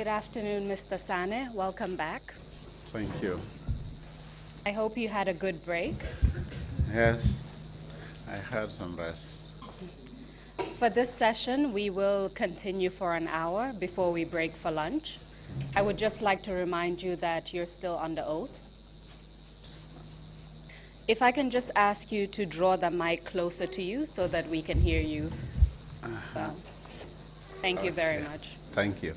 Good afternoon, Mr. SANNEH. Welcome back. Thank you. I hope you had a good break. Yes, I had some rest. For this session, we will continue for an hour before we break for lunch. I would just like to remind you that you're still under oath. If I can just ask you to draw the mic closer to you so that we can hear you. Thank you very much. Thank you.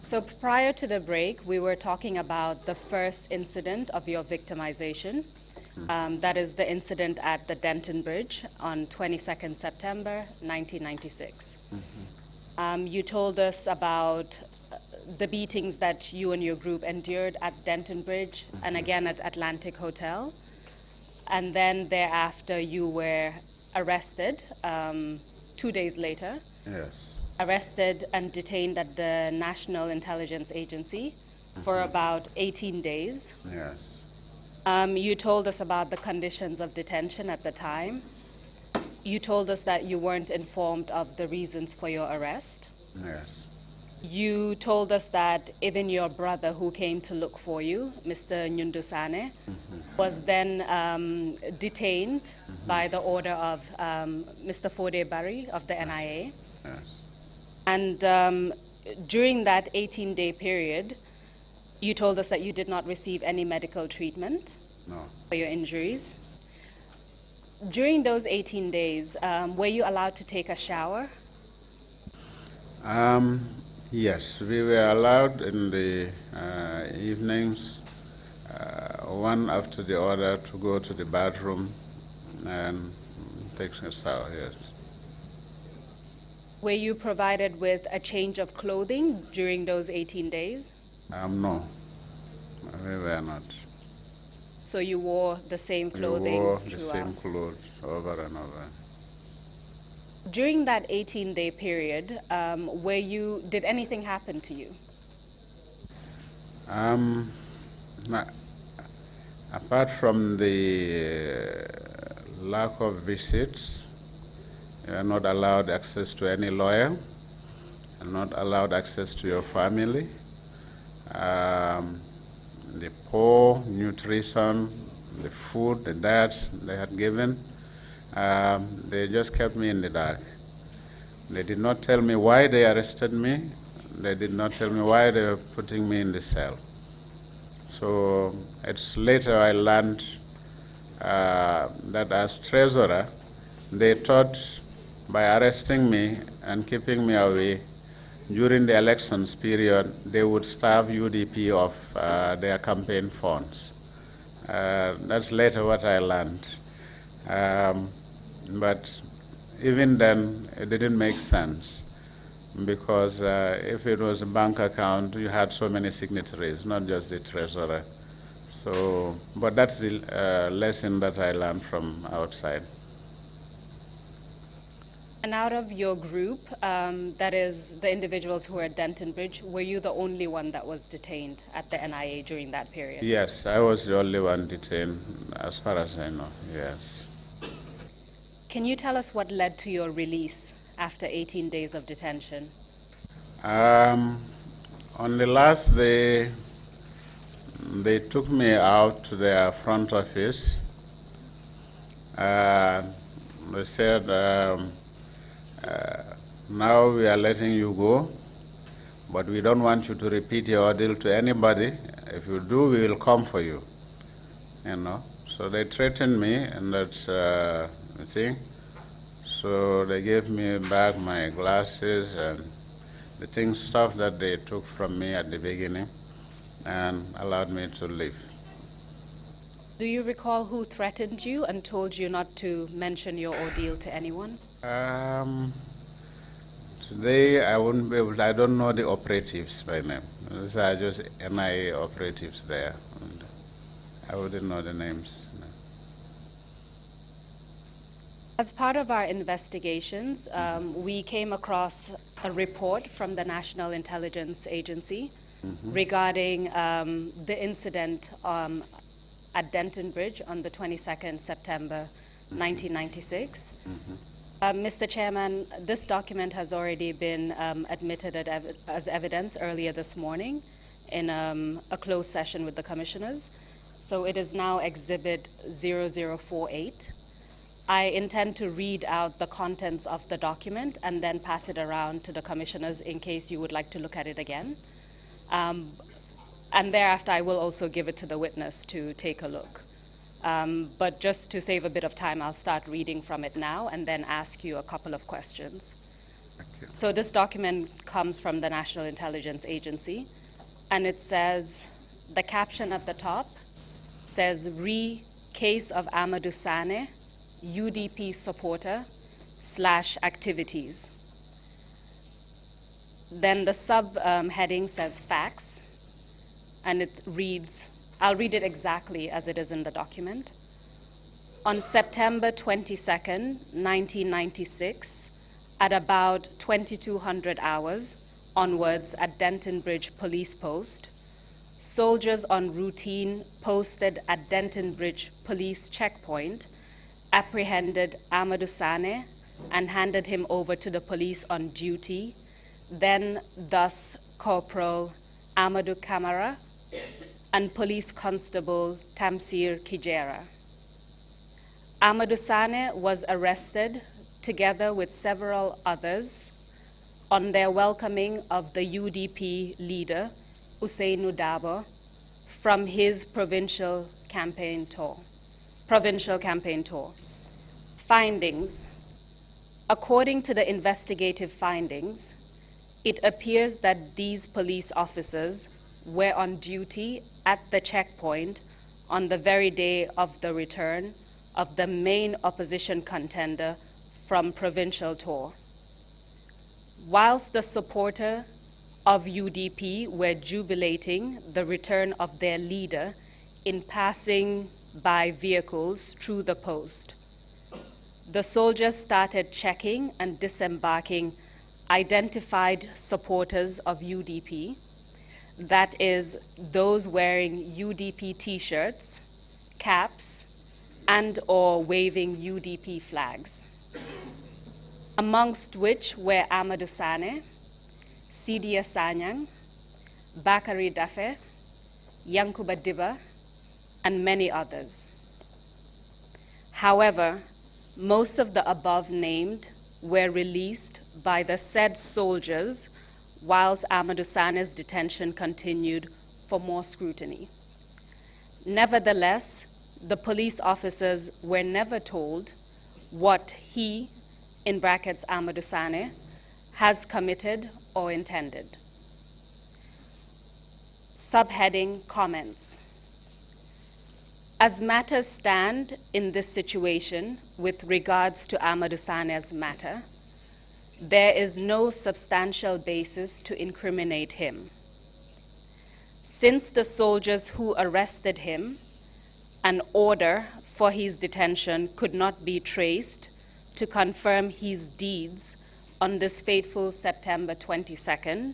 So prior to the break, we were talking about the first incident of your victimization. That is the incident at the Denton Bridge on 22nd September 1996. You told us about the beatings that you and your group endured at Denton Bridge and again at Atlantic Hotel. And then thereafter, you were arrested 2 days later. Yes. Arrested and detained at the National Intelligence Agency for about 18 days. Yes. You told us about the conditions of detention at the time. You told us that you weren't informed of the reasons for your arrest. Yes. You told us that even your brother who came to look for you, Mr. SANNEH, was then detained by the order of Mr. Fode Barry of the NIA. Yes. And during that 18-day period, you told us that you did not receive any medical treatment for your injuries. During those 18 days, were you allowed to take a shower? Yes, we were allowed in the evenings, one after the other, to go to the bathroom and take a shower, yes. Were you provided with a change of clothing during those 18 days? No, we were not. So you wore the same clothing We wore throughout? the same clothes over and over. During that 18-day period, did anything happen to you? Apart from the lack of visits, you are not allowed access to any lawyer, you are not allowed access to your family. The poor nutrition, the food, the diet they had given, they just kept me in the dark. They did not tell me why they arrested me. They did not tell me why they were putting me in the cell. So it's later I learned that as treasurer, they thought by arresting me and keeping me away during the elections period, they would starve UDP of their campaign funds. That's later what I learned. But even then, it didn't make sense, because if it was a bank account, you had so many signatories, not just the treasurer. So, but that's the lesson that I learned from outside. And out of your group, that is the individuals who were at Denton Bridge, were you the only one that was detained at the NIA during that period? Yes, I was the only one detained, as far as I know, yes. Can you tell us what led to your release after 18 days of detention? On the last day, they took me out to their front office. They said, now we are letting you go, but we don't want you to repeat your ordeal to anybody. If you do, we will come for you. You know. So they threatened me, and that's the thing. So they gave me back my glasses and the stuff that they took from me at the beginning, and allowed me to leave. Do you recall who threatened you and told you not to mention your ordeal to anyone? Today I wouldn't be able to, I don't know the operatives by name. These are just NIA operatives there. And I wouldn't know the names. No. As part of our investigations, we came across a report from the National Intelligence Agency regarding the incident at Denton Bridge on the 22nd September 1996. Mr. Chairman, this document has already been admitted as evidence earlier this morning in a closed session with the commissioners. So it is now Exhibit 0048. I intend to read out the contents of the document and then pass it around to the commissioners in case you would like to look at it again. And thereafter, I will also give it to the witness to take a look. But just to save a bit of time, I'll start reading from it now and then ask you a couple of questions. Thank you. So this document comes from the National Intelligence Agency, and it says, the caption at the top says, Case of AMADOU SANNEH, UDP supporter / activities. Then the subheading says facts, and it reads, I'll read it exactly as it is in the document. On September 22nd, 1996, at about 2200 hours onwards at Denton Bridge Police Post, soldiers on routine posted at Denton Bridge Police Checkpoint apprehended AMADOU SANNEH and handed him over to the police on duty, then thus Corporal AMADOU Kamara and Police Constable Tamsir Kijera. AMADOU SANNEH was arrested together with several others on their welcoming of the UDP leader, Ousseynou Dabo, from his provincial campaign tour. Findings. According to the investigative findings, it appears that these police officers were on duty at the checkpoint on the very day of the return of the main opposition contender from Provincial tour. Whilst the supporter of UDP were jubilating the return of their leader in passing by vehicles through the post, the soldiers started checking and disembarking identified supporters of UDP, that is, those wearing UDP t-shirts, caps, and/or waving UDP flags, amongst which were AMADOU SANNEH, Sidia Sanyang, Bakary Dafe, Yankuba Diba, and many others. However, most of the above named were released by the said soldiers whilst AMADOU SANNEH's detention continued for more scrutiny. Nevertheless, the police officers were never told what he, in brackets AMADOU SANNEH, has committed or intended. Subheading comments. As matters stand in this situation with regards to AMADOU SANNEH's matter, there is no substantial basis to incriminate him. Since the soldiers who arrested him, an order for his detention could not be traced to confirm his deeds on this fateful September 22nd,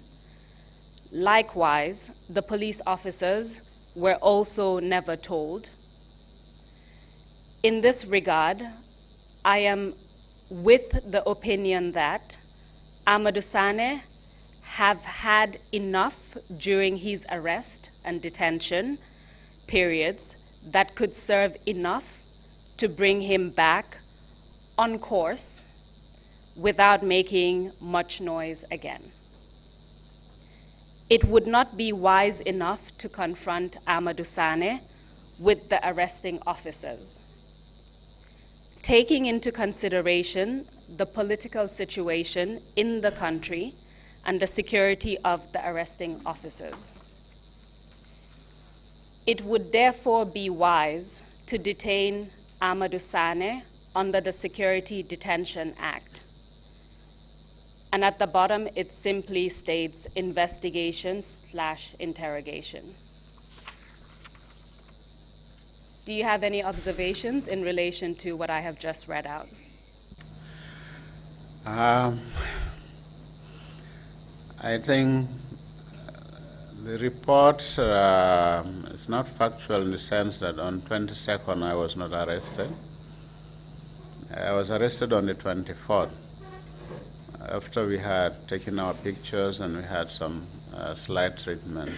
likewise, the police officers were also never told. In this regard, I am with the opinion that AMADOU SANNEH have had enough during his arrest and detention periods that could serve enough to bring him back on course without making much noise again. It would not be wise enough to confront AMADOU SANNEH with the arresting officers. Taking into consideration the political situation in the country and the security of the arresting officers, it would therefore be wise to detain AMADOU SANNEH under the Security Detention Act. And at the bottom, it simply states investigation/interrogation. Do you have any observations in relation to what I have just read out? I think the report is not factual in the sense that on 22nd I was not arrested. I was arrested on the 24th after we had taken our pictures and we had some slight treatment,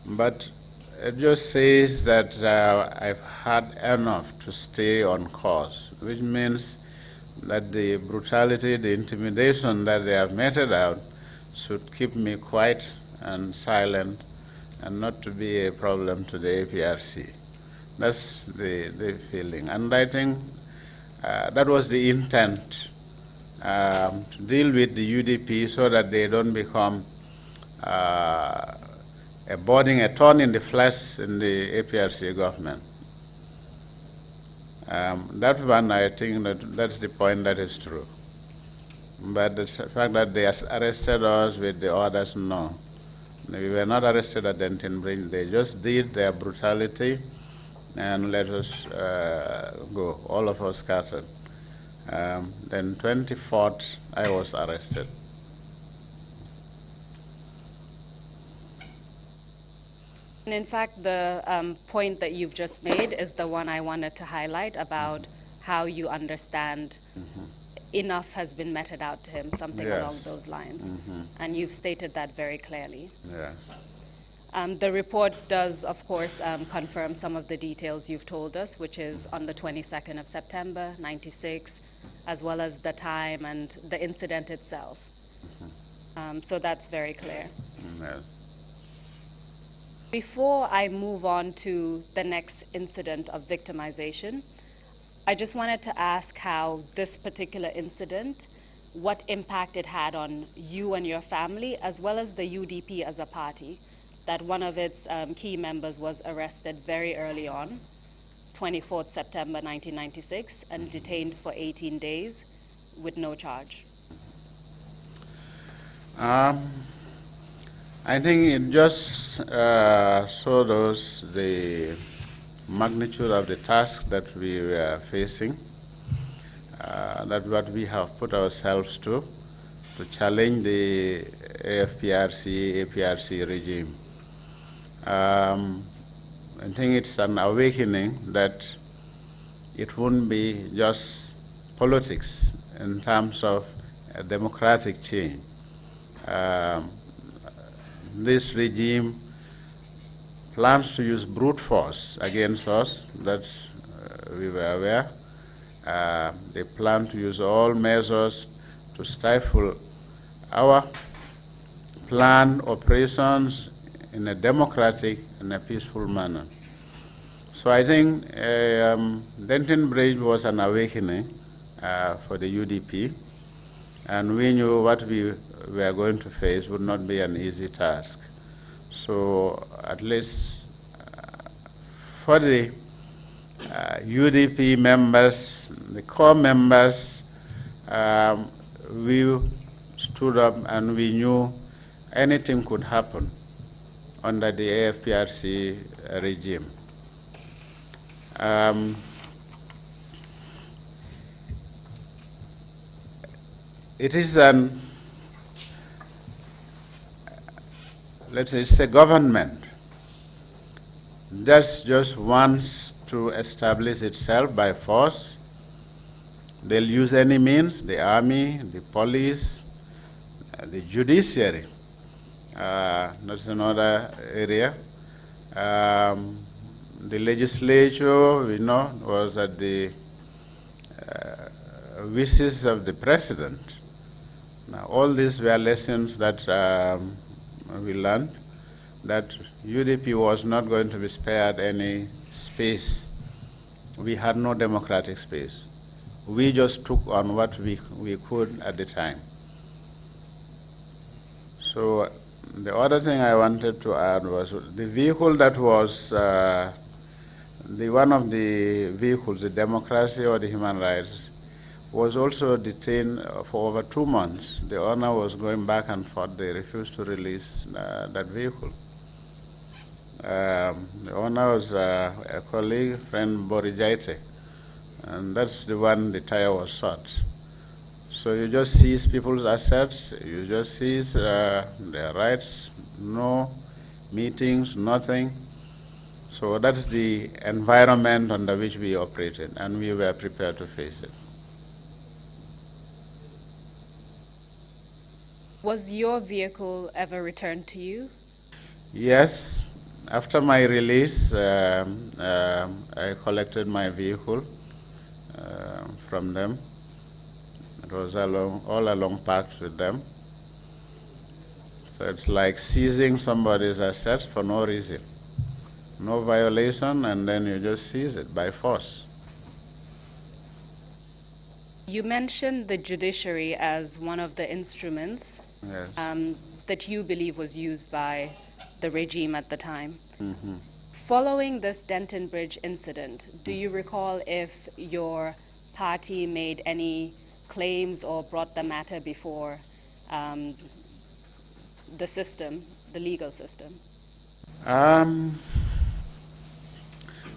but it just says that I've had enough to stay on course, which means that the brutality, the intimidation that they have meted out should keep me quiet and silent and not to be a problem to the APRC. That's the feeling. And I think that was the intent, to deal with the UDP so that they don't become a thorn in the flesh in the APRC government. That one, I think that's the point that is true. But the fact that they arrested us with the orders, no. We were not arrested at Denton Bridge. They just did their brutality and let us go. All of us scattered. Then 24th, I was arrested. And in fact, the point that you've just made is the one I wanted to highlight about how you understand enough has been meted out to him, something along those lines. And you've stated that very clearly. Yes. The report does, of course, confirm some of the details you've told us, which is on the 22nd of September, 96, as well as the time and the incident itself. So that's very clear. Yes. Before I move on to the next incident of victimization, I just wanted to ask how this particular incident, what impact it had on you and your family, as well as the UDP as a party, that one of its key members was arrested very early on, 24th September 1996, and detained for 18 days with no charge. I think it just showed us the magnitude of the task that we were facing, that what we have put ourselves to challenge the AFPRC, APRC regime. I think it's an awakening that it won't be just politics in terms of a democratic change. This regime plans to use brute force against us, that we were aware. They plan to use all measures to stifle our planned operations in a democratic and a peaceful manner. So I think Denton Bridge was an awakening for the UDP, and we knew what we were going to face would not be an easy task. So at least for the UDP members, the core members, we stood up and we knew anything could happen under the AFPRC regime. It is let's say, it's a government that just wants to establish itself by force. They'll use any means, the army, the police, the judiciary. That's another area. The legislature, we know, was at the wishes of the president. Now, all these were lessons that we learned, that UDP was not going to be spared any space. We had no democratic space. We just took on what we could at the time. So the other thing I wanted to add was the vehicle that was one of the vehicles, the democracy or the human rights, was also detained for over 2 months. The owner was going back and forth. They refused to release that vehicle. The owner was a colleague, friend Borijaite, and that's the one the tire was shot. So you just seize people's assets, you just seize their rights, no meetings, nothing. So that's the environment under which we operated, and we were prepared to face it. Was your vehicle ever returned to you? Yes. After my release, I collected my vehicle from them. It was all along parked with them. So it's like seizing somebody's assets for no reason. No violation, and then you just seize it by force. You mentioned the judiciary as one of the instruments Yes. that you believe was used by the regime at the time. Mm-hmm. Following this Denton Bridge incident, do you recall if your party made any claims or brought the matter before the system, the legal system?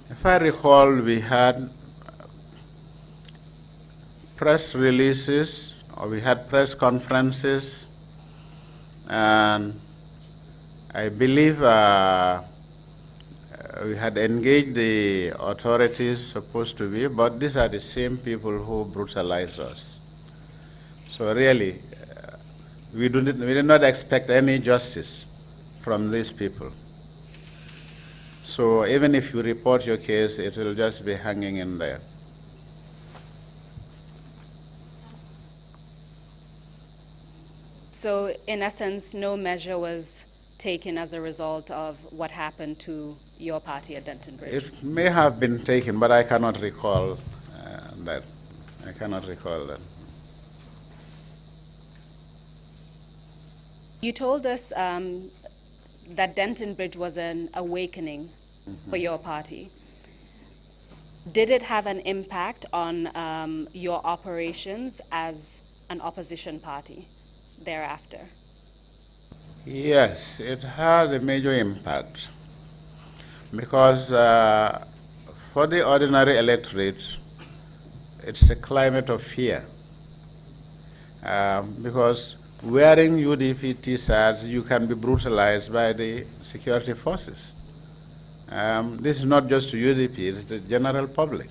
If I recall, we had press releases, or we had press conferences, and I believe we had engaged the authorities supposed to be, but these are the same people who brutalized us. So really, we did not expect any justice from these people. So even if you report your case, it will just be hanging in there. So in essence, no measure was taken as a result of what happened to your party at Denton Bridge? It may have been taken, but I cannot recall that. I cannot recall that. You told us that Denton Bridge was an awakening for your party. Did it have an impact on your operations as an opposition party thereafter? Yes, it had a major impact because for the ordinary electorate, it's a climate of fear. Because wearing UDP T-shirts, you can be brutalized by the security forces. This is not just to UDP, it's the general public.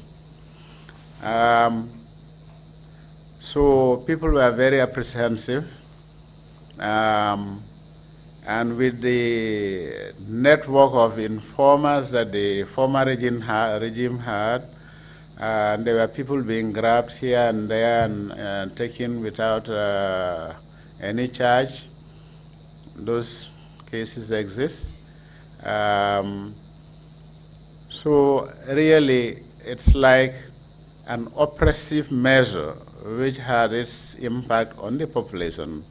So people were very apprehensive. And with the network of informers that the former regime had, there were people being grabbed here and there and taken without any charge. Those cases exist. So really, it's like an oppressive measure which had its impact on the population,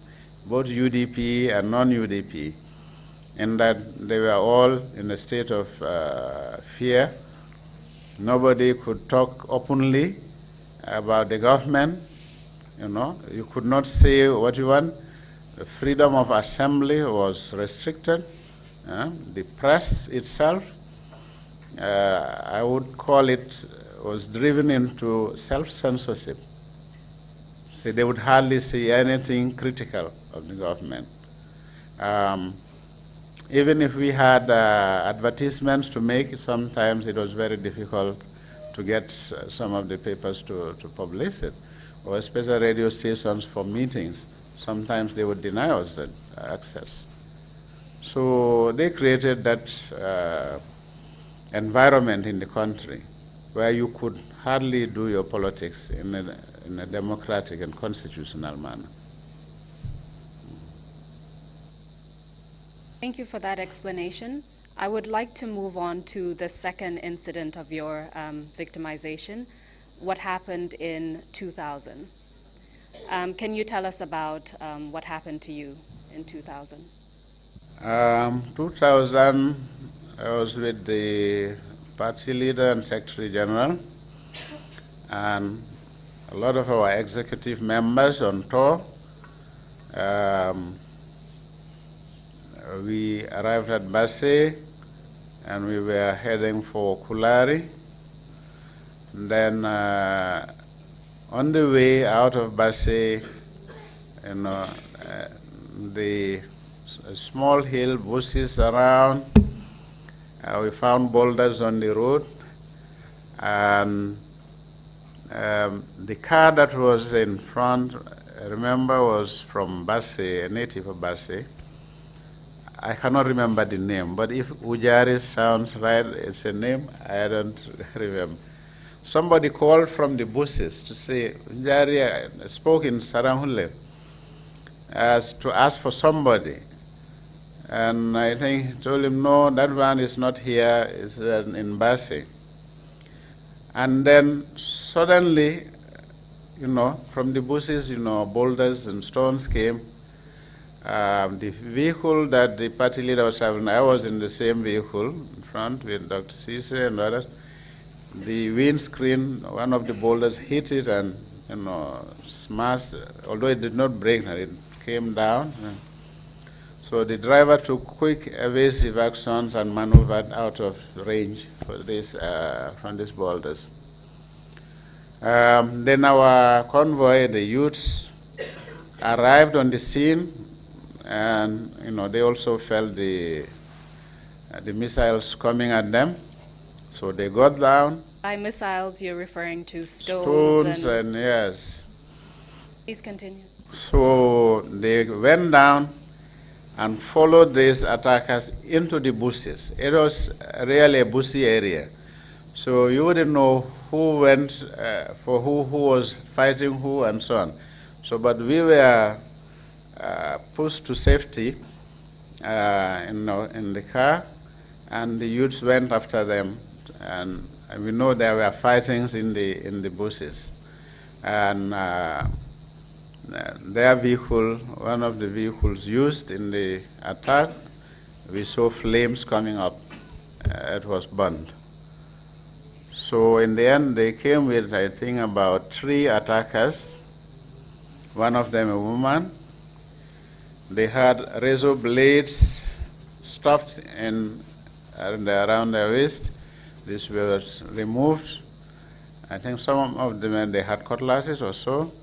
both UDP and non-UDP, in that they were all in a state of fear. Nobody could talk openly about the government. You know, you could not say what you want. The freedom of assembly was restricted. The press itself, I would call it, was driven into self-censorship. So they would hardly say anything critical of the government. Even if we had advertisements to make, sometimes it was very difficult to get some of the papers to publish it, or especially radio stations for meetings. Sometimes they would deny us that access. So they created that environment in the country where you could hardly do your politics in a democratic and constitutional manner. Thank you for that explanation. I would like to move on to the second incident of your victimization, what happened in 2000. Can you tell us about what happened to you in 2000? 2000, I was with the party leader and secretary general, and a lot of our executive members on tour. We arrived at Basse, and we were heading for Kulari. And then on the way out of Basse, the small hill, bushes around, We found boulders on the road, and the car that was in front, I remember, was from Basse, a native of Basse. I cannot remember the name, but if Ujari sounds right, it's a name I don't remember. Somebody called from the bushes to say, Ujari spoke in Sarahule as to ask for somebody. And I think he told him, no, that one is not here, it's in Basse. And then suddenly, from the bushes, boulders and stones came. The vehicle that the party leader was traveling, I was in the same vehicle in front with Dr. Cisse and others. The windscreen, one of the boulders hit it and, smashed, although it did not break, it came down. So the driver took quick evasive actions and maneuvered out of range for this, from these boulders. Then our convoy, the youths, arrived on the scene, and they also felt the missiles coming at them. So they got down. By missiles, you're referring to stones. Stones and yes. Please continue. So they went down and followed these attackers into the bushes. It was really a bushy area. So you wouldn't know who went for who was fighting who, and so on. So, but we were pushed to safety in the car, and the youths went after them, and we know there were fightings in the bushes. And their vehicle, one of the vehicles used in the attack, we saw flames coming up. It was burned. So in the end, they came with, I think, about 3 attackers, one of them a woman. They had razor blades stuffed in around their waist. This was removed. I think some of them, they had cutlasses or so.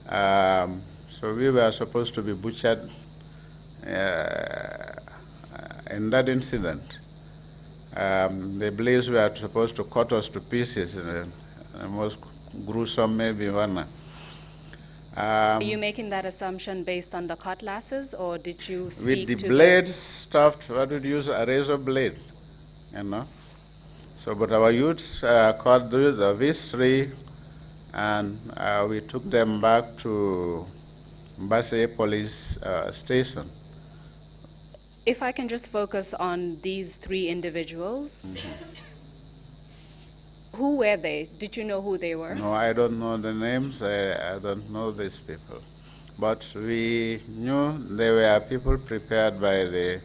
So we were supposed to be butchered in that incident. The blades were supposed to cut us to pieces, the most gruesome maybe one. Are you making that assumption based on the cutlasses, or did you speak with the blades stuffed? What would you use? A razor blade, So, but our youths caught these 3, and we took them back to Basse police station. If I can just focus on these 3 individuals. Who were they? Did you know who they were? No, I don't know the names. I don't know these people. But we knew they were people prepared by the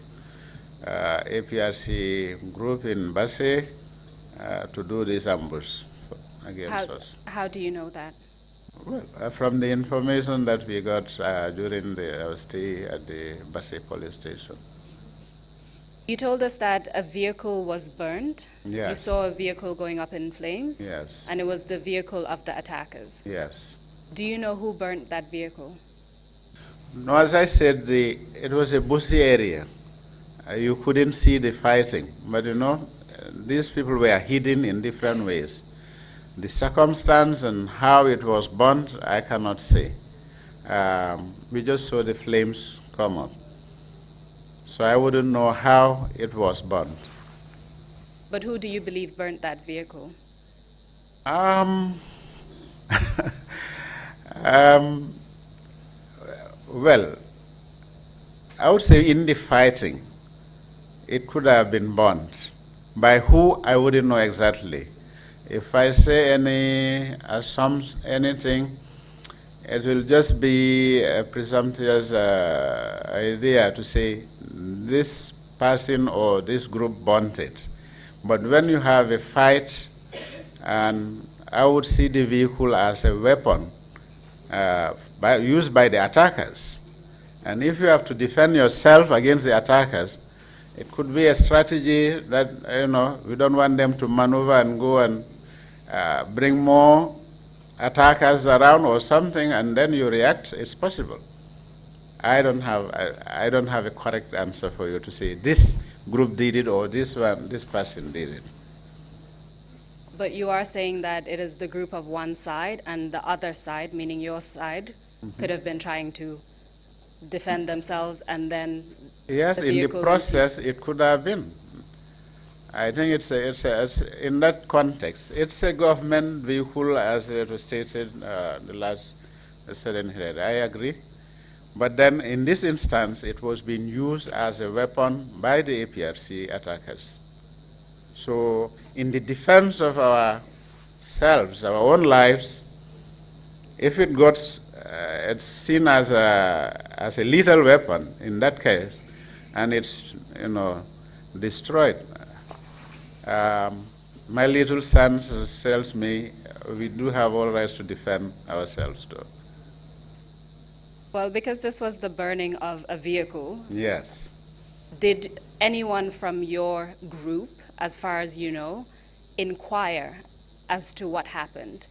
APRC group in Basse to do this ambush against us. How do you know that? Well, from the information that we got during our stay at the Basse police station. You told us that a vehicle was burned. Yes. You saw a vehicle going up in flames. Yes. And it was the vehicle of the attackers. Yes. Do you know who burnt that vehicle? No, as I said, it was a bushy area. You couldn't see the fighting. But these people were hidden in different ways. The circumstance and how it was burnt, I cannot say. We just saw the flames come up. So I wouldn't know how it was burned. But who do you believe burnt that vehicle? Well, I would say in the fighting, it could have been burned. By who, I wouldn't know exactly. If I say anything, it will just be a presumptuous idea to say this person or this group burnt it. But when you have a fight, and I would see the vehicle as a weapon used by the attackers. And if you have to defend yourself against the attackers, it could be a strategy that, we don't want them to maneuver and go and bring more attackers around or something, and then you react. It's possible. I don't have a correct answer for you to say this group did it or this person did it. But you are saying that it is the group of one side and the other side, meaning your side, could have been trying to defend themselves and then Yes, in the process it could have been. I think it's in that context. It's a government vehicle, as it was stated the last session here. I agree. But then in this instance, it was being used as a weapon by the APRC attackers. So in the defense of ourselves, our own lives, if it got it's seen as a lethal weapon in that case, and it's destroyed. My little son tells me we do have all rights to defend ourselves, though. Well, because this was the burning of a vehicle. Yes. Did anyone from your group, as far as you know, inquire as to what happened?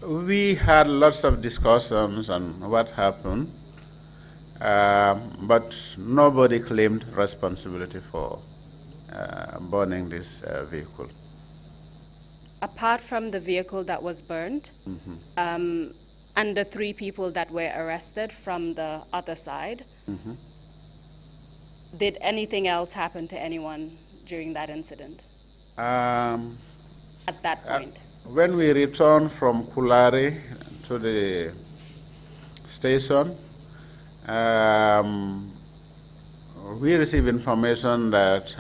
We had lots of discussions on what happened, but nobody claimed responsibility for burning this vehicle. Apart from the vehicle that was burned, and the 3 people that were arrested from the other side, did anything else happen to anyone during that incident? At that point? When we returned from Kulari to the station, we received information that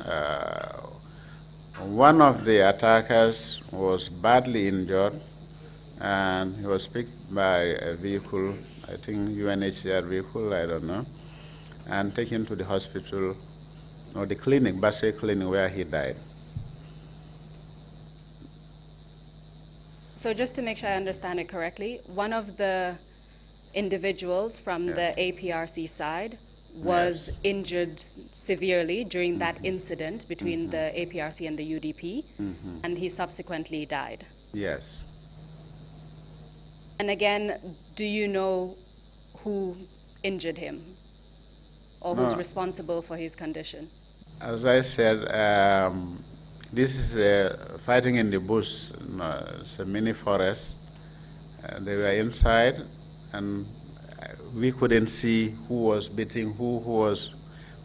one of the attackers was badly injured and he was picked by a vehicle, I think UNHCR vehicle, I don't know, and taken to the hospital or the clinic, Bashe clinic, where he died. So just to make sure I understand it correctly, one of the individuals from the APRC side was injured severely during that incident between the APRC and the UDP, and he subsequently died. Yes. And again, do you know who injured him or who's responsible for his condition? As I said, this is fighting in the bush. It's a mini forest. They were inside, and we couldn't see who was beating who was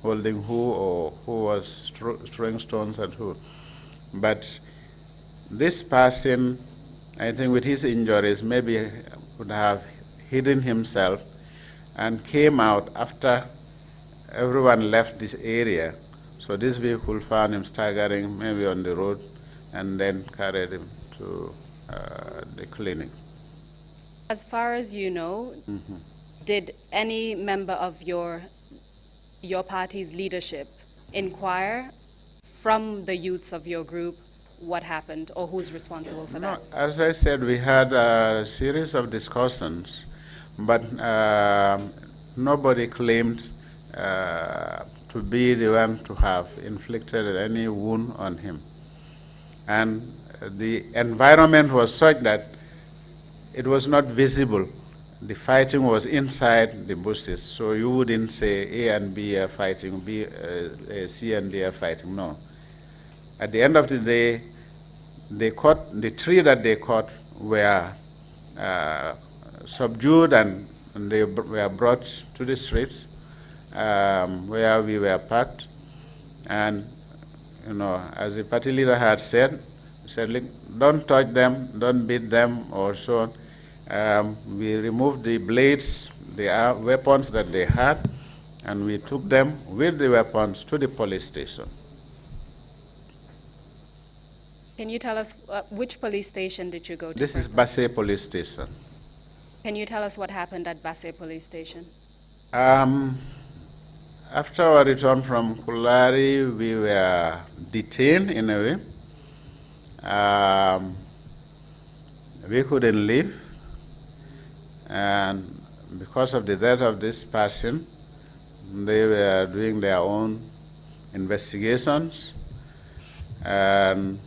holding who, or who was throwing stones at who. But this person, I think with his injuries, maybe would have hidden himself and came out after everyone left this area. So this vehicle found him staggering maybe on the road and then carried him to the clinic. As far as you know, did any member of your party's leadership inquire from the youths of your group what happened or who's responsible for that? As I said, we had a series of discussions, but nobody claimed to be the one to have inflicted any wound on him. And the environment was such that it was not visible. The fighting was inside the bushes, so you wouldn't say A and B are fighting, C and D are fighting, no. At the end of the day, they caught, the 3 that they caught were subdued and they were brought to the streets where we were parked. And, as the party leader had said, don't touch them, don't beat them, or so on. We removed the blades, the weapons that they had, and we took them with the weapons to the police station. Can you tell us which police station did you go to? This is Bashe Police Station. Can you tell us what happened at Bashe Police Station? After our return from Kulari, we were detained in a way. We couldn't leave, and because of the death of this person, they were doing their own investigations, and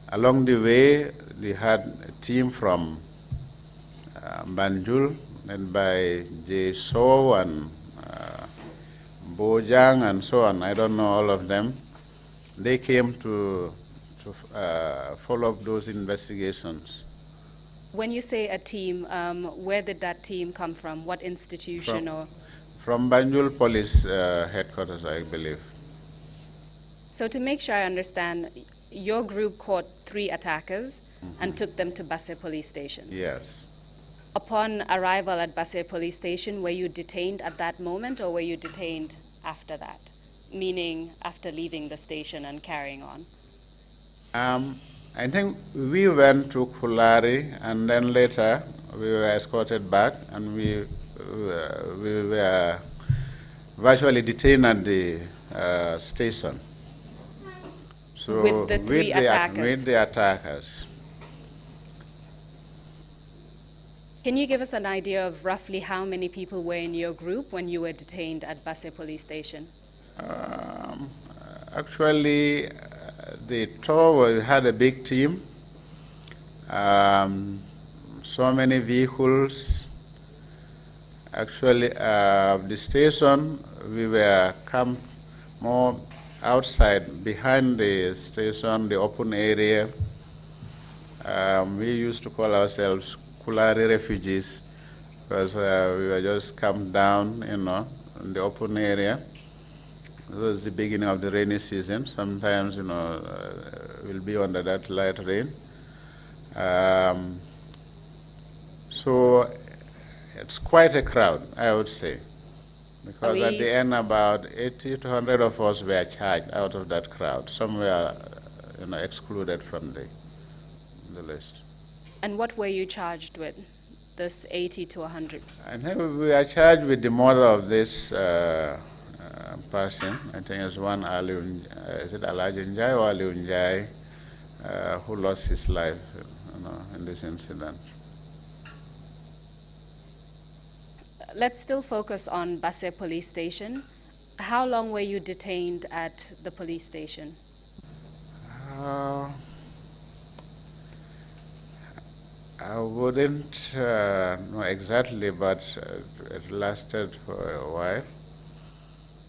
along the way, we had a team from Banjul, led by J. Sow and Bojang and so on, I don't know all of them. They came to follow up those investigations. When you say a team, where did that team come from? What institution? From Banjul Police headquarters, I believe. So to make sure I understand, your group caught 3 attackers and took them to Basse Police Station? Yes. Upon arrival at Basse Police Station, were you detained at that moment, or were you detained after that? Meaning after leaving the station and carrying on? I think we went to Kulari, and then later we were escorted back, and we were virtually detained at the station. So with the 3 attackers? With the attackers. Can you give us an idea of roughly how many people were in your group when you were detained at Basse Police Station? Actually, the tour had a big team, so many vehicles. Actually, the station, we were camped more outside, behind the station, the open area. We used to call ourselves Kulari refugees, because we were just camped down, in the open area. This was the beginning of the rainy season. Sometimes, we'll be under that light rain. So it's quite a crowd, I would say, because Police. At the end, about 80 to 100 of us were charged out of that crowd. Some were, excluded from the list. And what were you charged with, this 80 to 100? I think we are charged with the murder of this person. I think it's one is it Alaji Njai or Ali Njai, who lost his life, in this incident. Let's still focus on Basse Police Station. How long were you detained at the police station? I wouldn't know exactly, but it lasted for a while.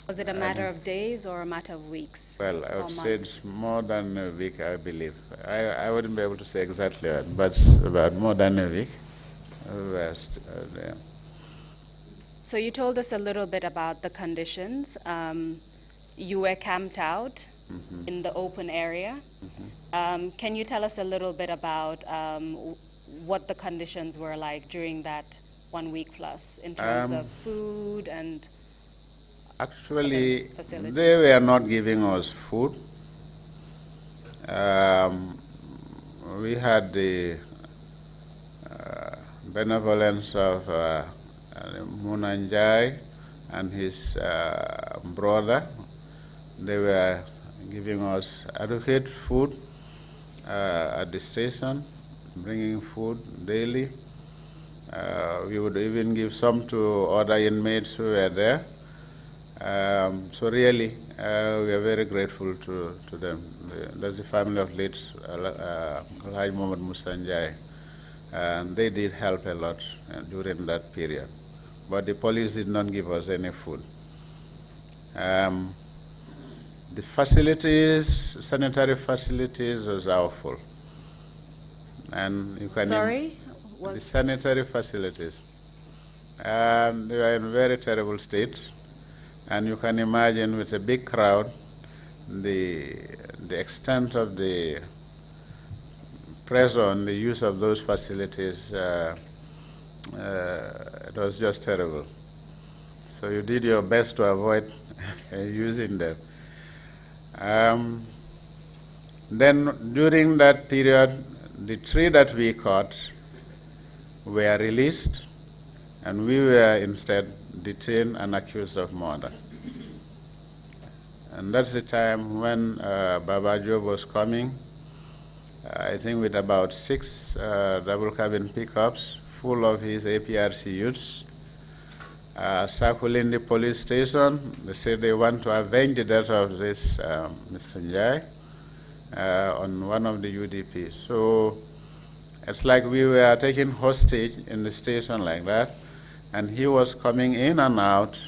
Was it a matter of days or a matter of weeks? Well, I would say it's more than a week, I believe. I wouldn't be able to say exactly, but about more than a week. There. So you told us a little bit about the conditions. You were camped out in the open area. Can you tell us a little bit about what the conditions were like during that 1 week plus in terms of food and actually facilities? They were not giving us food. We had the benevolence of Munanjai and his brother. They were giving us adequate food at the station, bringing food daily. We would even give some to other inmates who were there. So really, we are very grateful to them. That's the family of late Alhaji Muhammad Musanjai. And they did help a lot during that period. But the police did not give us any food. The facilities, sanitary facilities, was awful. And you can the sanitary facilities. They were in very terrible state. And you can imagine with a big crowd, the extent of the pressure on the use of those facilities, it was just terrible. So you did your best to avoid using them. Then during that period, the 3 that we caught were released, and we were instead detained and accused of murder. And that's the time when Baba Job was coming, I think with about 6 double cabin pickups full of his APRC youths, circling the police station. They said they want to avenge the death of this Mr. Njai on one of the UDPs. So it's like we were taken hostage in the station like that, and he was coming in and out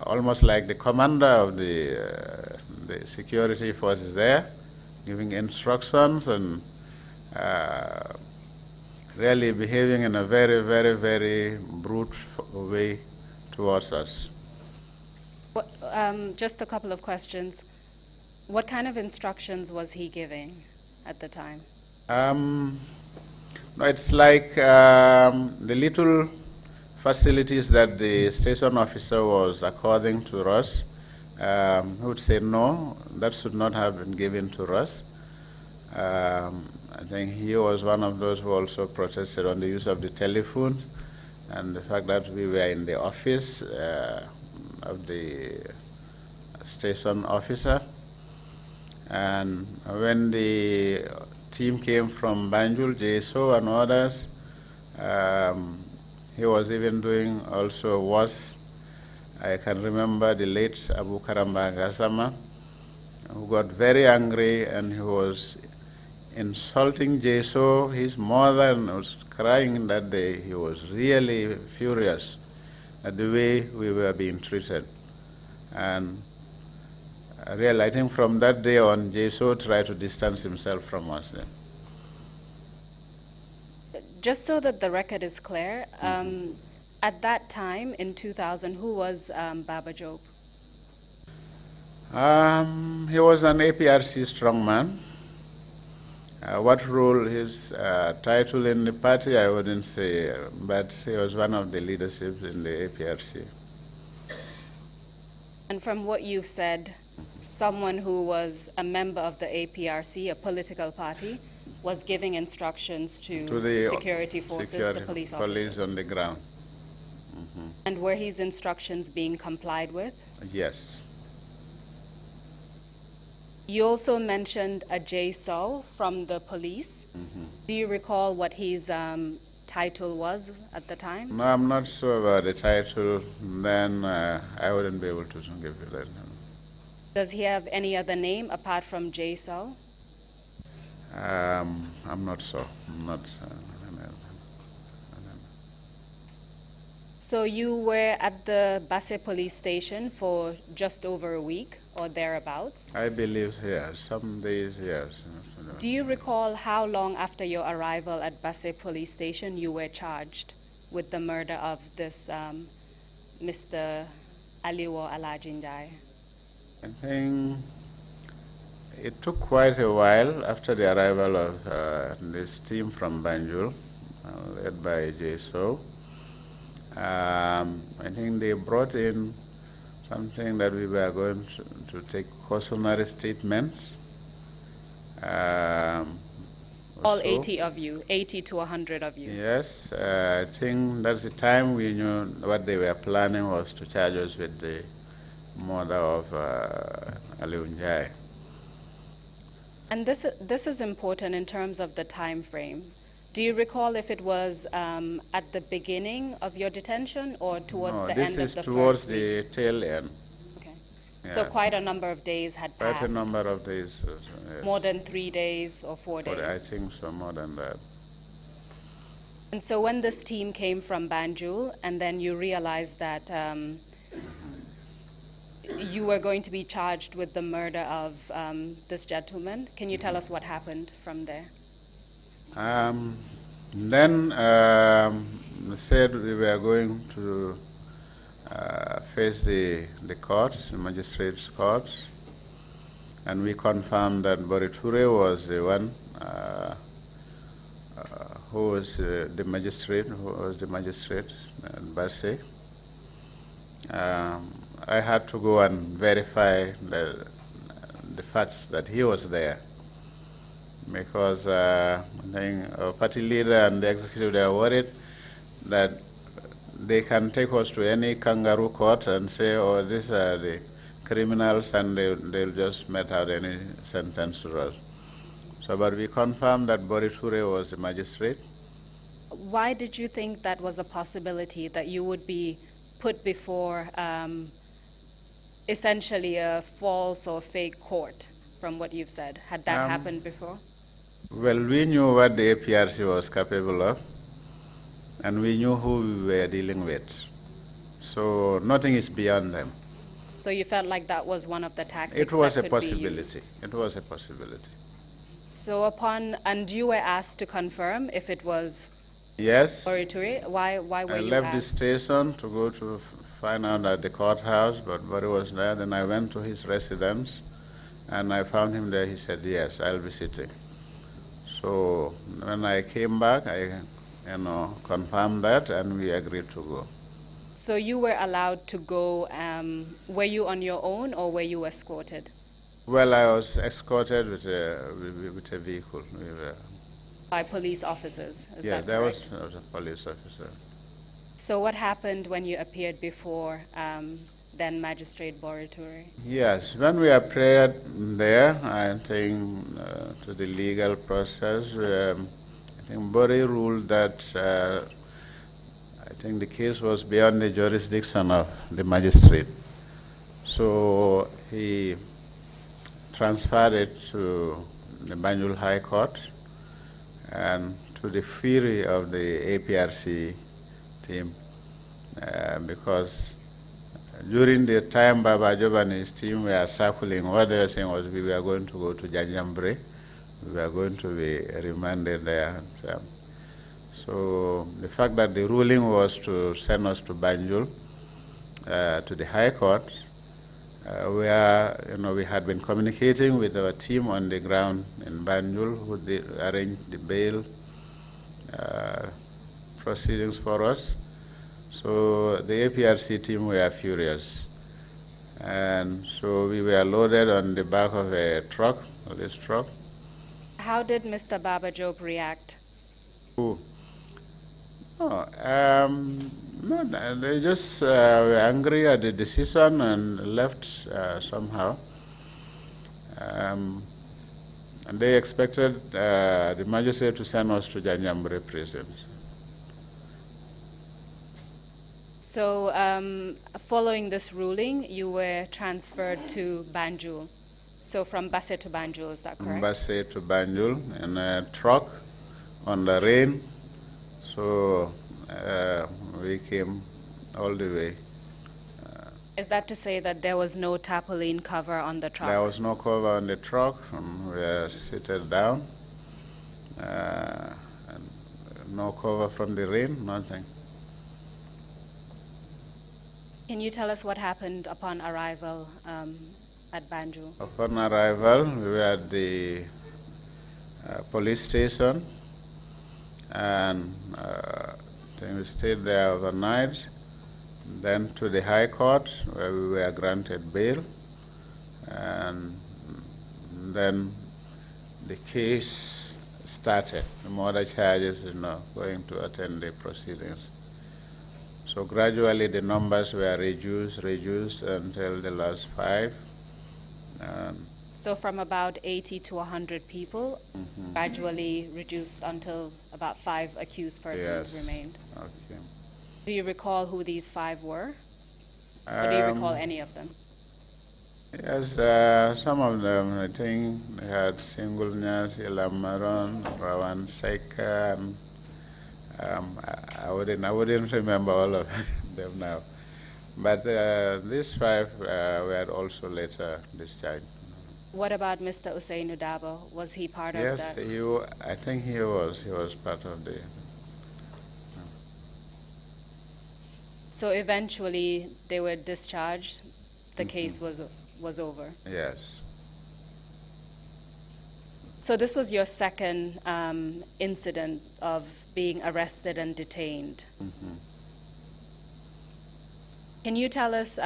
almost like the commander of the security forces there, giving instructions and really behaving in a very, very, very brute way towards us. Just a couple of questions. What kind of instructions was he giving at the time? No, it's like the little facilities that the station officer was according to us. He would say, no, that should not have been given to us. I think he was one of those who also protested on the use of the telephone and the fact that we were in the office of the station officer. And when the team came from Banjul, JSO and others, he was even doing also worse. I can remember the late Abu Karamba Gassama, who got very angry and he was insulting JSO. His mother was crying that day. He was really furious at the way we were being treated. And really, I think from that day on, JSO tried to distance himself from us then. Just so that the record is clear, at that time in 2000, who was Baba Job? He was an APRC strongman. What role his title in the party, I wouldn't say, but he was one of the leaderships in the APRC. And from what you've said, someone who was a member of the APRC, a political party, was giving instructions to the security forces, the police officers. Police on the ground. And were his instructions being complied with? Yes. You also mentioned a JSO from the police. Do you recall what his title was at the time? No, I'm not sure about the title. Then I wouldn't be able to give you that. Does he have any other name apart from JSO? I'm not sure. I'm not. So you were at the Basse police station for just over a week or thereabouts? I believe yes. Some days, yes. Do you recall how long after your arrival at Basse police station you were charged with the murder of this Mr. Aliwo Alajindai? I think it took quite a while after the arrival of this team from Banjul, led by JSO. I think they brought in something that we were going to take cautionary statements. All 80 of you, 80 to 100 of you. Yes, I think that's the time we knew what they were planning was to charge us with the murder of Aliunjai. And this is important in terms of the time frame. Do you recall if it was at the beginning of your detention or towards the end of the first week? This is towards the tail end. Okay. Yeah. So quite a number of days had passed. Quite a number of days. Yes. More than 3 days or 4 days? I think so, more than that. And so when this team came from Banjul and then you realized that you were going to be charged with the murder of this gentleman, can you tell us what happened from there? Then they said we were going to face the courts, the magistrates' courts, and we confirmed that Boriture was the one who was the magistrate at Basse. I had to go and verify the facts that he was there, because I think our party leader and the executive, they are worried that they can take us to any kangaroo court and say, oh, these are the criminals, and they'll just met out any sentence to us. So, but we confirmed that Boriture was the magistrate. Why did you think that was a possibility, that you would be put before essentially a false or fake court, from what you've said? Had that happened before? Well, we knew what the APRC was capable of, and we knew who we were dealing with. So nothing is beyond them. So you felt like that was one of the tactics It was that a could be possibility. used. It was a possibility. So and you were asked to confirm if it was Yes. Borituri. Why were I you left the asked? station to go to find out at the courthouse, but Bori was there. Then I went to his residence, and I found him there. He said, "Yes, I'll be sitting." So when I came back, I, confirmed that, and we agreed to go. So you were allowed to go. Were you on your own or were you escorted? Well, I was escorted with a vehicle. We were, By police officers, is yeah, that there correct? was a police officer. So what happened when you appeared before then Magistrate Borituri? Yes, when we appeared there, I think to the legal process, I think Bori ruled that I think the case was beyond the jurisdiction of the magistrate. So he transferred it to the Banjul High Court, and to the fury of the APRC team, because during the time Baba Job and his team were circling, what they were saying was we were going to go to Janjambre, we were going to be remanded there. So the fact that the ruling was to send us to Banjul, to the High Court, where we had been communicating with our team on the ground in Banjul, who arranged the bail proceedings for us. So the APRC team were furious, and so we were loaded on the back of a truck, this truck. How did Mr. Baba Job react? Who? Oh, no, they just were angry at the decision and left somehow. And they expected the magistrate to send us to Janjambre prison. So following this ruling, you were transferred to Banjul. So from Basse to Banjul, is that correct? From Basse to Banjul in a truck on the rain. So we came all the way. Is that to say that there was no tarpaulin cover on the truck? There was no cover on the truck. We were seated down. And no cover from the rain, nothing. Can you tell us what happened upon arrival at Banjul? Upon arrival, we were at the police station, and then we stayed there overnight, then to the High Court, where we were granted bail, and then the case started. The murder charges, going to attend the proceedings. So gradually the numbers were reduced until the last 5. So from about 80 to 100 people, gradually reduced until about 5 accused persons remained. Okay. Do you recall who these 5 were? Or do you recall any of them? Yes, some of them, I think, they had Singulnyas, Ilamaron, Rawan Seka, and I wouldn't remember all of them now. But these 5 were also later discharged. What about Mr. Usainu Dabo? Was he part of that? Yes, I think he was part of the... So eventually they were discharged, the case was over? Yes. So this was your second incident of being arrested and detained. Can you tell us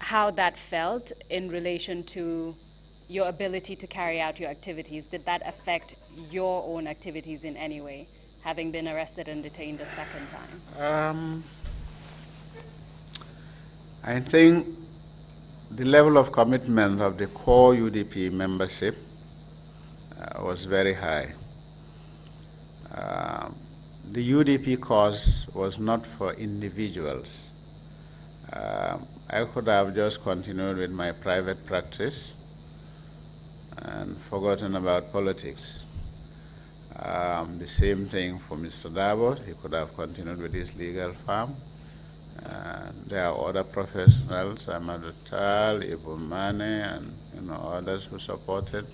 how that felt in relation to your ability to carry out your activities? Did that affect your own activities in any way, having been arrested and detained a second time? I think the level of commitment of the core UDP membership was very high. The UDP cause was not for individuals. I could have just continued with my private practice and forgotten about politics. The same thing for Mr. Dabo. He could have continued with his legal firm There are other professionals, AMADOU, Ibu Mane, and others who supported.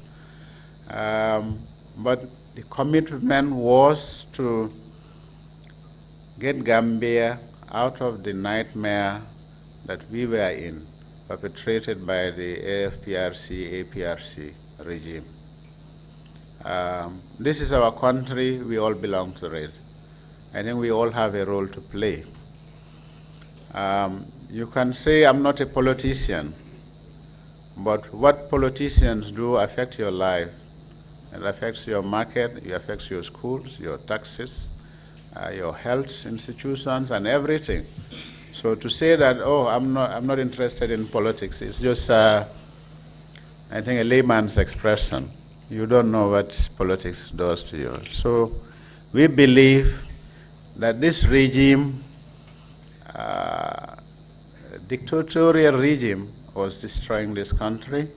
But the commitment was to get Gambia out of the nightmare that we were in, perpetrated by the AFPRC, APRC regime. This is our country, we all belong to it. I think we all have a role to play. You can say I'm not a politician, but what politicians do affects your life. It affects your market, it affects your schools, your taxes, your health institutions, and everything. So to say that, oh, I'm not interested in politics, it's just, I think, a layman's expression. You don't know what politics does to you. So we believe that this regime, dictatorial regime, was destroying this country,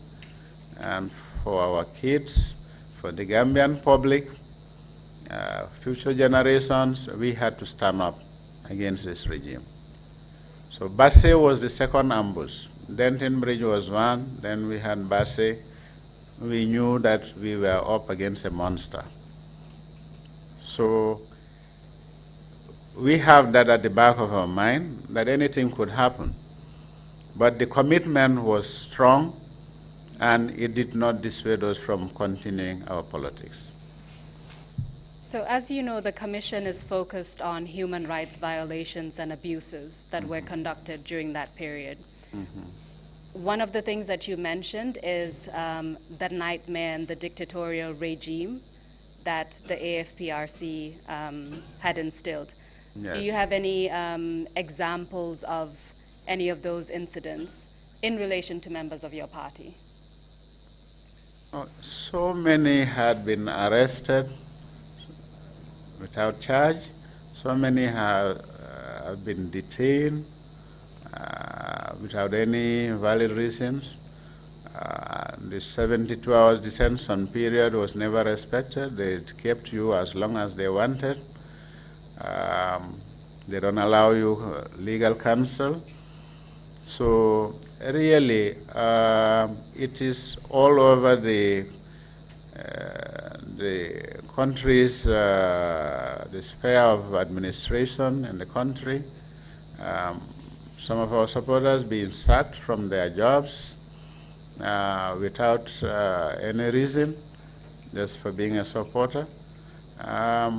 and for our kids, for the Gambian public, future generations, we had to stand up against this regime. So Basse was the second ambush. Denton Bridge was one, then we had Basse. We knew that we were up against a monster. So we have that at the back of our mind, that anything could happen. But the commitment was strong, and it did not dissuade us from continuing our politics. So as you know, the Commission is focused on human rights violations and abuses that were conducted during that period. One of the things that you mentioned is the nightmare and the dictatorial regime that the AFPRC had instilled. Yes. Do you have any examples of any of those incidents in relation to members of your party? So many had been arrested without charge. So many have been detained without any valid reasons. The 72 hours detention period was never respected. They kept you as long as they wanted. They don't allow you legal counsel. So really, it is all over the country's, the sphere of administration in the country. Some of our supporters being sacked from their jobs without any reason, just for being a supporter. I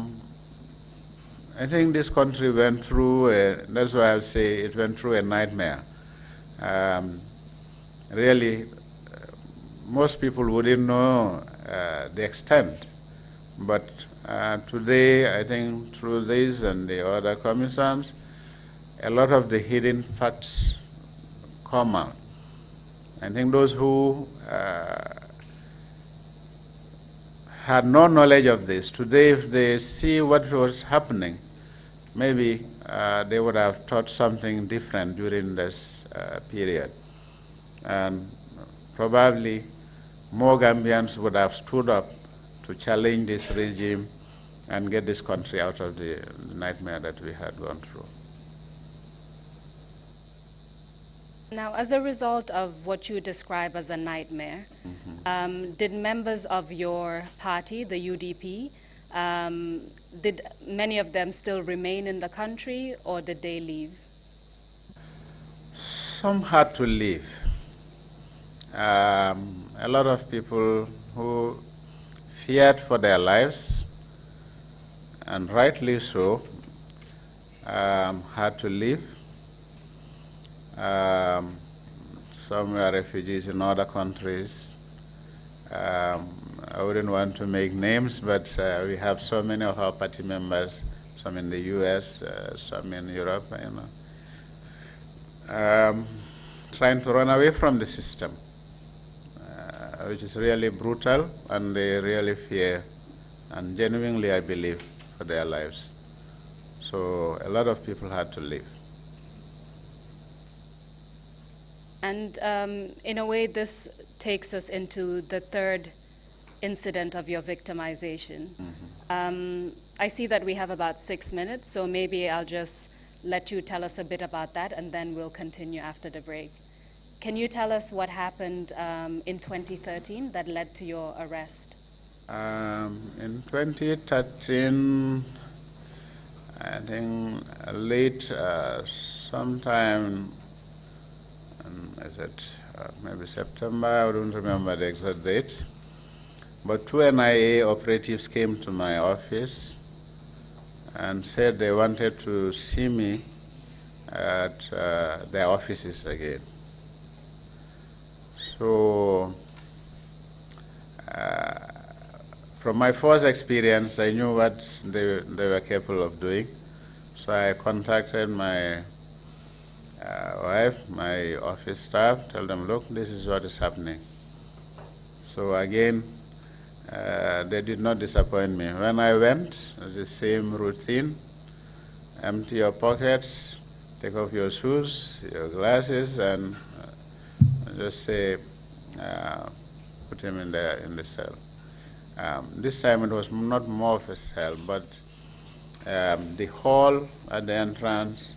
think this country went through, that's why I would say it went through a nightmare. Really, most people wouldn't know the extent. But today, I think through this and the other commissions, a lot of the hidden facts come out. I think those who had no knowledge of this, today if they see what was happening, maybe they would have thought something different during this period. And probably more Gambians would have stood up to challenge this regime and get this country out of the nightmare that we had gone through. Now, as a result of what you describe as a nightmare, did members of your party, the UDP, did many of them still remain in the country, or did they leave? Some had to leave. A lot of people who feared for their lives, and rightly so, had to leave. Some were refugees in other countries. I wouldn't want to make names, but we have so many of our party members, some in the US, some in Europe, trying to run away from the system, which is really brutal, and they really fear, and genuinely, I believe, for their lives. So a lot of people had to leave. And in a way, this takes us into the third incident of your victimization. I see that we have about 6 minutes, so maybe I'll just let you tell us a bit about that, and then we'll continue after the break. Can you tell us what happened in 2013 that led to your arrest? In 2013, I think late sometime, maybe September, I don't remember the exact date, but two NIA operatives came to my office and said they wanted to see me at their offices again. So, from my first experience, I knew what they were capable of doing. So I contacted my wife, my office staff, tell them, look, this is what is happening. So again, they did not disappoint me. When I went, the same routine: empty your pockets, take off your shoes, your glasses, and just say, put him in the cell. This time it was not more of a cell, but the hall at the entrance,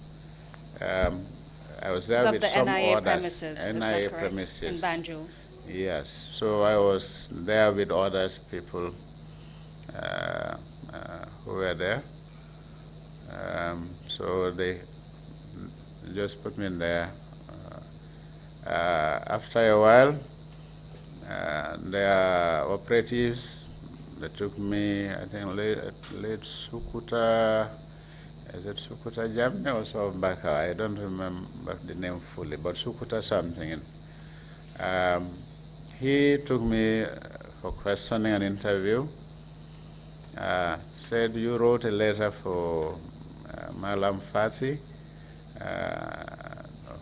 I was there with some NIA orders. Premises, NIA premises. In Banjul. Yes. So I was there with others, people who were there. So they just put me in there. After a while, their operatives, they took me, I think, late Sukuta, is it Sukuta Jamne or so back? I don't remember the name fully, but Sukuta something. He took me for questioning and interview. Said, you wrote a letter for Malam Fati,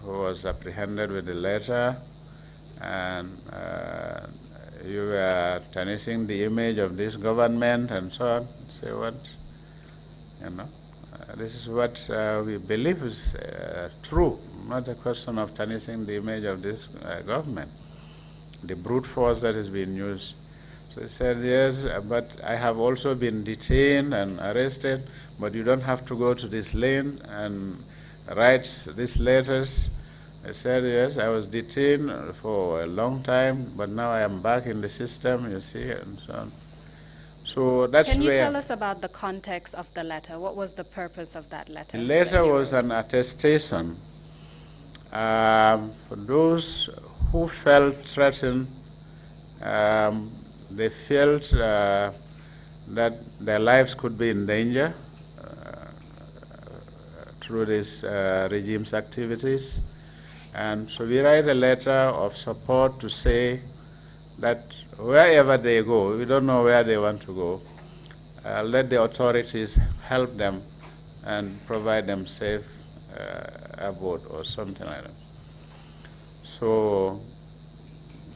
who was apprehended with the letter, and you were tarnishing the image of this government and so on. Say what? You know, this is what we believe is true, not a question of tarnishing the image of this government, the brute force that is being used. So he said, yes, but I have also been detained and arrested, but you don't have to go to this lane and write these letters. I said, yes, I was detained for a long time, but now I am back in the system, you see, and so on. So that's where... Can you tell us about the context of the letter? What was the purpose of that letter? The letter was an attestation for those who felt threatened. They felt that their lives could be in danger through this regime's activities. And so we write a letter of support to say that wherever they go, we don't know where they want to go, let the authorities help them and provide them safe abode or something like that. So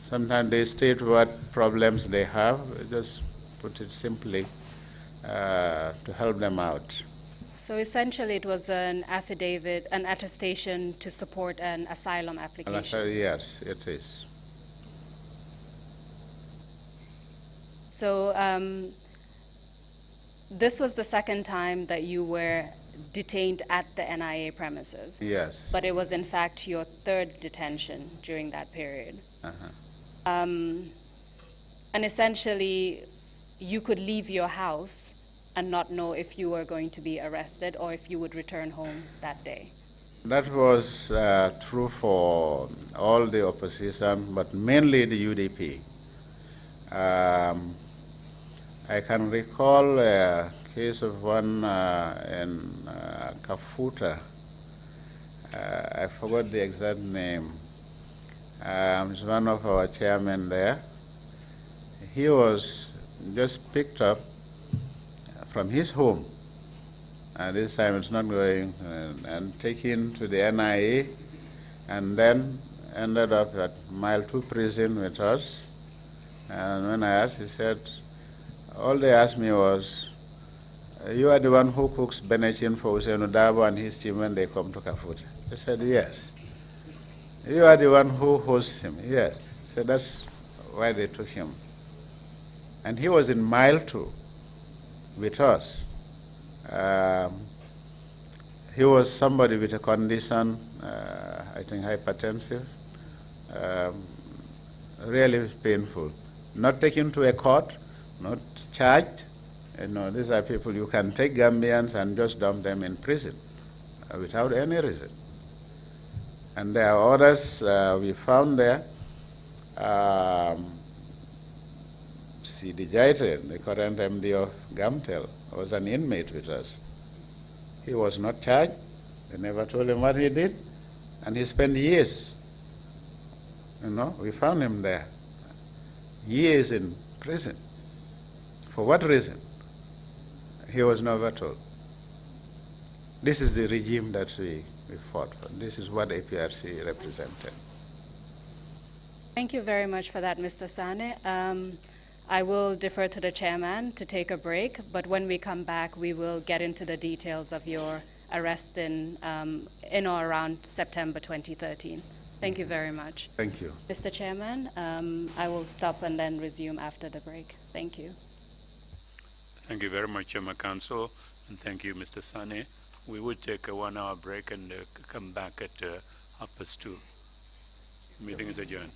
sometimes they state what problems they have, just put it simply, to help them out. So essentially it was an affidavit, an attestation to support an asylum application. Yes, it is. So this was the second time that you were detained at the NIA premises. Yes. But it was in fact your third detention during that period. Uh-huh. And essentially you could leave your house and not know if you were going to be arrested or if you would return home that day. That was true for all the opposition, but mainly the UDP. I can recall a case of one in Kafuta. I forgot the exact name. It's one of our chairmen there. He was just picked up from his home, and this time it's not going, and taken to the NIA, and then ended up at Mile 2 prison with us. And when I asked, he said, all they asked me was, you are the one who cooks Benachin for Hussein Udabo and his team when they come to Kafuta. I said, yes. You are the one who hosts him. Yes. So that's why they took him. And he was in Mile 2 with us. he was somebody with a condition, I think hypertensive, really painful. Not taken to a court, not charged. You know, these are people you can take Gambians and just dump them in prison without any reason. And there are others we found there. C.D. Jaiten, the current MD of Gamtel, was an inmate with us. He was not charged. They never told him what he did. And he spent years. You know, we found him there. Years in prison. For what reason? He was never told. This is the regime that we fought for. This is what APRC represented. Thank you very much for that, Mr. SANNEH. I will defer to the chairman to take a break, but when we come back, we will get into the details of your arrest in or around September 2013. Thank you very much. Thank you. Mr. Chairman, I will stop and then resume after the break. Thank you. Thank you very much, Chairman Council, and thank you, Mr. SANNEH. We will take a 1-hour break and come back at 2:30. Meeting is adjourned.